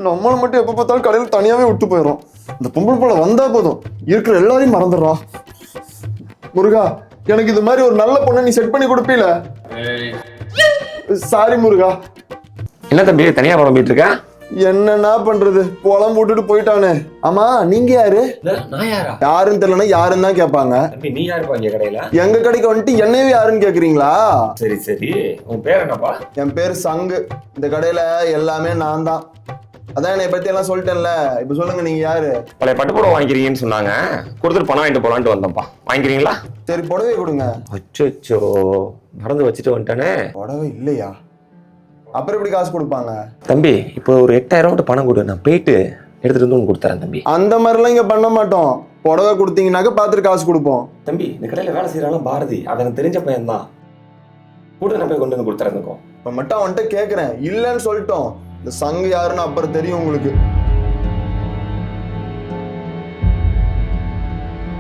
நம்மளை மட்டும் எப்ப பார்த்தாலும் கடையில் தனியாவே விட்டு போயிடும். இந்த பொம்பளை போல வந்தா போதும் இருக்கிற எல்லாரையும் மறந்துடுறா. முருகா, எனக்கு இது மாதிரி ஒரு நல்ல பொண்ணை நீ செட் பண்ணி கொடுப்பீல? சாரி முருகா. என்ன தம்பி தனியா புலம்பிட்டு இருக்க? என்னன்னா பண்றது, புலம் போட்டுட்டு போயிட்டானே. ஆமா, நீங்க யாரு? நான் யாரா? யாருன்னு தெரியலன்னா யாருன்னு தான் கேட்பாங்க. தம்பி நீ யாருப்பா இங்க கடையில? எங்க கடைக்கு வந்துட்டு என்னையும் யாருன்னு கேக்குறீங்களா? சரி சரி, உன் பேர் என்னப்பா? என் பேர் சங்கு. இந்த கடையில எல்லாமே நான் தான். அதான் என்னை பத்தி எல்லாம் சொல்லிட்டேன்ல. இப்ப சொல்லுங்க, நீங்க யாரு? பழைய பட்டுப்புடவை வாங்கிக்கிறீங்கன்னு சொன்னாங்க, கொடுத்துட்டு பணம் வாங்கிட்டு போலான்ட்டு வந்தோம்ப்பா. வாங்கிக்கிறீங்களா? சரி, புடவை கொடுங்க. அச்சோ, மறந்து வச்சுட்டு வந்துட்டானே. புடவை இல்லையா? அப்புறம் எப்படி காசு கொடுப்பாங்க? தம்பி இப்போ ஒரு 8000 மட்டும் பணம் கொடு, நான் போயிட்டு எடுத்துட்டு வந்து உனக்கு கொடுத்துறேன் தம்பி. அந்த மாதிரிலாம் இங்க பண்ண மாட்டோம். புடவை கொடுத்தீங்கன்னாக்க பார்த்துட்டு காசு கொடுப்போம். தம்பி இந்த கடையில வேலை செய்யறாலும் பாரதி, அதை எனக்கு தெரிஞ்ச பையன் தான். கூட நான் போய் கொண்டு வந்து கொடுத்துறேன். இப்ப மட்டும் அவன்கிட்ட கேக்குறேன், இல்லைன்னு சொல்லிட்டோம். இந்த சங்கு யாருன்னு அப்புறம் தெரியும் உங்களுக்கு.